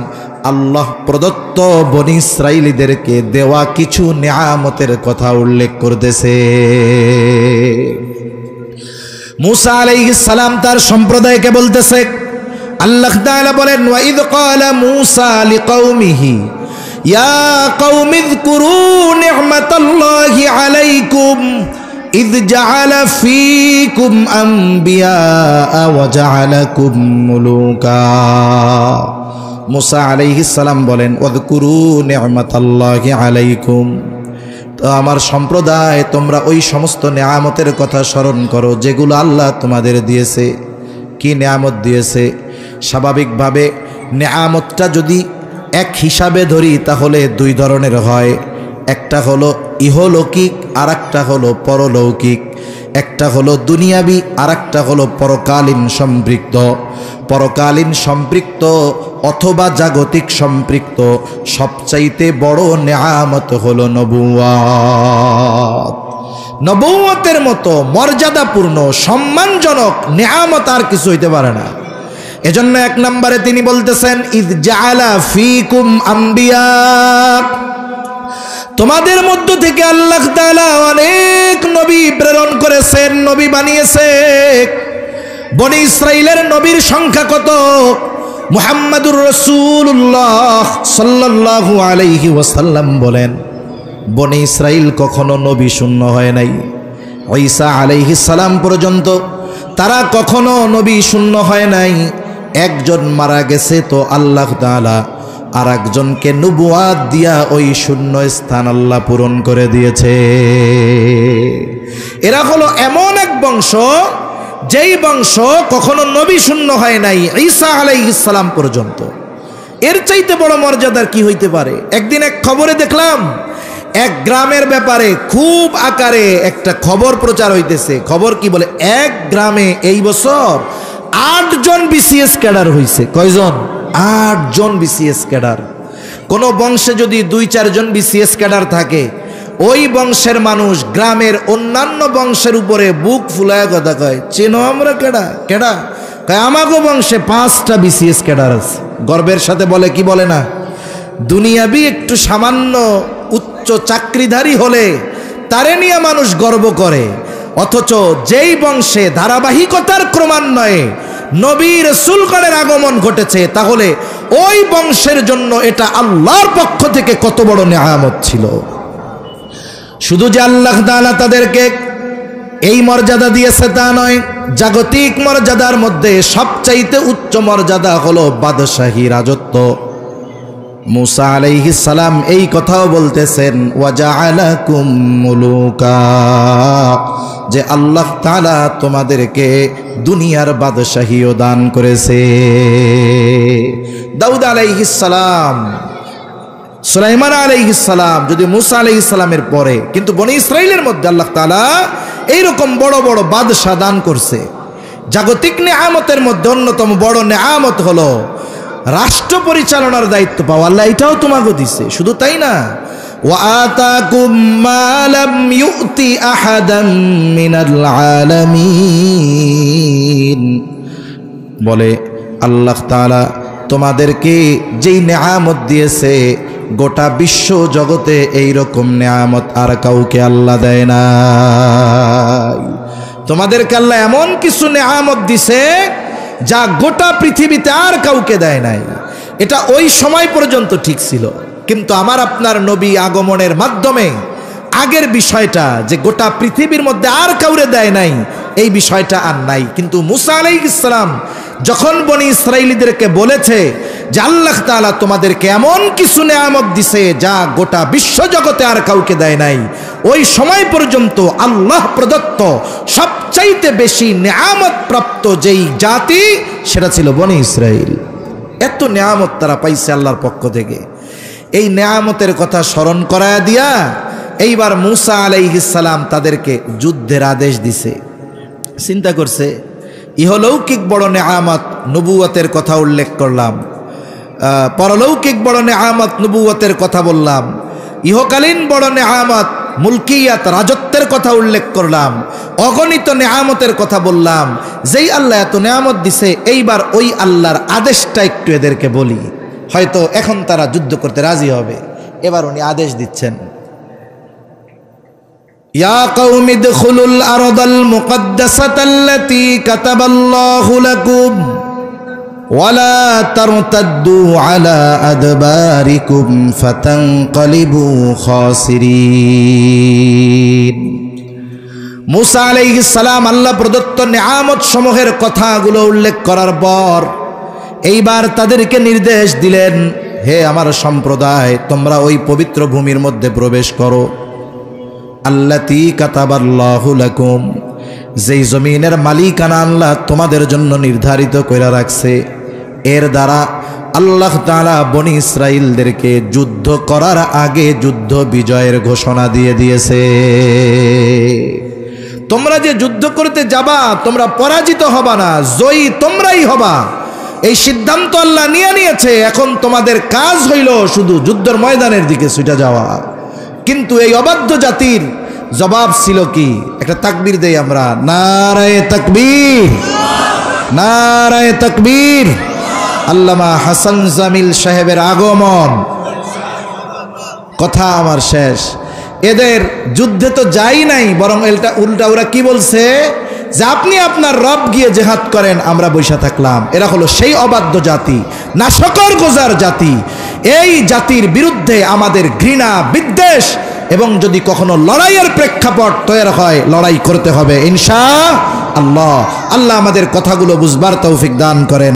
আল্লাহ প্রদত্ত বনি ইসরাইলীদেরকে দেওয়া কিছু নেয়ামতের কথা উল্লেখ করতেছে। মুসা আলাইহিস সালাম তার সম্প্রদায়কে বলতেছে, আল্লাহ তাআলা বলেন, ওয়াইদ ক্বালা মূসা লিকাওমিহি ইয়া কওমি যকুরু নি'মাতাল্লাহি আলাইকুম ইয জাআলা ফীকুম আমবিয়া ওয়া জাআলাকুম মুলুকা। মুসা আলাইহিস সালাম বলেন, ওয়াযকুরু নি'মাতাল্লাহি আলাইকুম, তো আমার সম্প্রদায় তোমরা ওই সমস্ত নেয়ামতের কথা স্মরণ করো যেগুলো আল্লাহ তোমাদের দিয়েছে। কি নেয়ামত দিয়েছে? স্বাভাবিকভাবে নেয়ামতটা যদি এক হিসাবে ধরি তাহলে 2 ধরনের হয়। একটা হলো ইহলৌকিক, আর একটা হলো পরলৌকিক। একটা হলো দুনিয়াবি, আর একটা হলো পরকালীন সম্পৃক্ত। পরকালীন সম্পৃক্ত অথবা জাগতিক সম্পৃক্ত সবচাইতে বড় নেয়ামত হলো নবুয়ত। নবুয়তের মতো মর্যাদাপূর্ণ সম্মানজনক নেয়ামত আর কিছু হইতে পারে না। এজন্য এক নম্বরে তিনি বলতেছেন, ইয জাআলা ফীকুম আম্বিয়া, তোমাদের মধ্য থেকে আল্লাহ তাআলা অনেক নবী প্রেরণ করেছেন, নবী বানিয়েছে। বনি ইসরাইলের নবীর সংখ্যা কত? মুহাম্মাদুর রাসূলুল্লাহ সাল্লাল্লাহু আলাইহি ওয়াসাল্লাম বলেন, বনি ইসরাইল কখনো নবী শূন্য হয় নাই। ঈসা আলাইহিস সালাম পর্যন্ত তারা কখনো নবী শূন্য হয় নাই। একজন মারা গেছে তো আল্লাহ তাআলা আর একজনকে নবুয়াত দিয়া ওই শূন্য স্থান আল্লাহ পূরণ করে দিয়েছে। এরা হলো এমন এক বংশ, যেই বংশ কখনো নবী শূন্য হয় নাই ঈসা আলাইহিস সালাম পর্যন্ত। এর চাইতে বড় মর্যাদার কি হইতে পারে? একদিন এক খবরে দেখলাম, এক গ্রামের ব্যাপারে খুব আকারে একটা খবর প্রচার হইতেছে। খবর কি বলে, এক গ্রামে এই বছর 8 জন বিসিএস ক্যাডার হইছে। কয়জন? 8 জন বিসিএস ক্যাডার। কোন বংশে যদি 2-4 জন বিসিএস ক্যাডার থাকে, ওই বংশের মানুষ গ্রামের অন্যান্য বংশের উপরে বুক ফুলায় কথা কয়, চেনো আমরা কেডা? কেডা কয়, আমাগো বংশে 5টা বিসিএস ক্যাডার আছে। গর্বের সাথে বলে, কি বলে না? দুনিয়াবি একটু সামান্য উচ্চ চাকরিধারী হলে তারে নিয়ে মানুষ গর্ব করে, অথচ যেই বংশে ধারাবাহিকতার ক্রমান্বয়ে নবী রাসূলগণের আগমন ঘটেছে, তাহলে ওই বংশের জন্য এটা আল্লাহর পক্ষ থেকে কত বড় নেয়ামত ছিল। শুধু যে আল্লাহ তাআলা তাদেরকে এই মর্যাদা দিয়েছে তা নয়, জাগতিক মর্যাদার মধ্যে সবচাইতে উচ্চ মর্যাদা হলো বাদশাহী রাজত্ব। মুসা আলাইহিস সালাম এই কথাও বলতেছেন, ওয়াজআলাকুম মুলুকা, যে আল্লাহ তাআলা তোমাদেরকে দুনিয়ার বাদশাহীও দান করেছে। দাউদ আলাইহিস সালাম, সুলাইমান আলাইহিস সালাম যদি মুসা আলাইহিস সালামের পরে, কিন্তু বনি ইসরাইলের মধ্যে আল্লাহ তাআলা এইরকম বড় বড় বাদশা দান করছে। জাগতিক নেয়ামতের মধ্যে অন্যতম বড় নেয়ামত হলো রাষ্ট্র পরিচালনার দায়িত্ব পাওয়া। আল্লাহ এটাও তোমাকে দিছে। শুধু তাই না, ওয়া আতাকুম মা লাম ইউতি আহাদাম মিনাল আলামিন, বলে আল্লাহ তাআলা তোমাদেরকে যেই নেয়ামত দিয়েছে, গোটা বিশ্ব জগতে এইরকম নেয়ামত আর কাউকে আল্লাহ দেয় না। তোমাদেরকে আল্লাহ এমন কিছু নেয়ামত দিছে যা গোটা পৃথিবীতে আর কাউকে দেয় নাই। এটা ওই সময় পর্যন্ত ঠিক ছিল, কিন্তু আমার আপনার নবী আগমনের মাধ্যমে আগের বিষয়টা যে গোটা পৃথিবীর মধ্যে আর কাউরে দেয় নাই, এই বিষয়টা আর নাই। কিন্তু মুসা আলাইহিস সালাম যখন বনি ইসরাইলীদেরকে বলেছে যে আল্লাহ তাআলা তোমাদেরকে এমন কিছু নেয়ামত দিছে যা গোটা বিশ্বজগতে আর কাউকে দেয় নাই, ওই সময় পর্যন্ত আল্লাহ প্রদত্ত সবচাইতে বেশি নেয়ামত প্রাপ্ত যেই জাতি, সেটা ছিল বনি ইসরাইল। এত নেয়ামত তারা পাইছে আল্লাহর পক্ষ থেকে। এই নেয়ামতের কথা স্মরণ করায়া দিয়া এইবার মুসা আলাইহিস সালাম তাদেরকে যুদ্ধের আদেশ দিছে। চিন্তা করছে, ইহলৌকিক বড় নেয়ামত নবুয়তের কথা উল্লেখ করলাম, পরলৌকিক বড় নেয়ামত নবুয়তের কথা বললাম, ইহকালীন বড় নেয়ামত মুলকিয়াত রাজত্বের কথা উল্লেখ করলাম, অগণিত নেয়ামতের কথা বললাম। যেই আল্লাহ এত নেয়ামত দিছে, এইবার ওই আল্লাহর আদেশটা একটু এদেরকে বলি, হয়তো এখন তারা যুদ্ধ করতে রাজি হবে। এবার উনি আদেশ দিচ্ছেন, ইয়া কওমি ইদখুলুল আরদাল মুকদ্দাসাতাল্লাতী কাতাবাল্লাহু লাকুম ওয়ালা তারতাদ্দু আলা আদবারিকুম ফাতানকালিবু খাসিরিন। মুসা আলাইহিস সালাম আল্লাহ প্রদত্ত নেয়ামত সমূহের কথাগুলো উল্লেখ করার পর এইবার তাদেরকে নির্দেশ দিলেন, হে আমার সম্প্রদায়, তোমরা ওই পবিত্র ভূমির মধ্যে প্রবেশ করো, আল্লাতী কাতাবাল্লাহু লাকুম, যেই জমিনের মালিকানা আল্লাহ তোমাদের জন্য নির্ধারিত করে রাখছে। এর দ্বারা আল্লাহ তাআলা বনি ইসরাইলদেরকে যুদ্ধ করার আগে যুদ্ধ বিজয়ের ঘোষণা দিয়ে দিয়েছে। তোমরা যে যুদ্ধ করতে যাবা তোমরা পরাজিত হবা না, জয়ী তোমরাই হবা। এই সিদ্ধান্ত আল্লাহ নিয়েছে। এখন তোমাদের কাজ হইল শুধু যুদ্ধের ময়দানের দিকে ছুটে যাওয়া। কিন্তু এই অবাধ্য জাতির জবাব ছিল কি? একটা তাকবীর দেই আমরা, নারায়ে তাকবীর, নারায়ে তাকবীর। আল্লামা হাসান জামিল সাহেবের আগমন। কথা আমার শেষ। এদের যুদ্ধে তো যাই নাই, বরং উল্টা ওরা কি বলছে যে আপনি আপনার রব গিয়ে জেহাদ করেন, আমরা বৈশা থাকলাম। এরা হলো সেই অবাধ্য জাতি, নাশকর গোজার জাতি। এই জাতির বিরুদ্ধে আমাদের ঘৃণা, বিদ্বেষ এবং যদি কখনো লড়াইয়ের প্রেক্ষাপট তৈরি হয়, লড়াই করতে হবে ইনশাআল্লাহ। আল্লাহ আমাদের কথাগুলো বুঝবার তৌফিক দান করেন।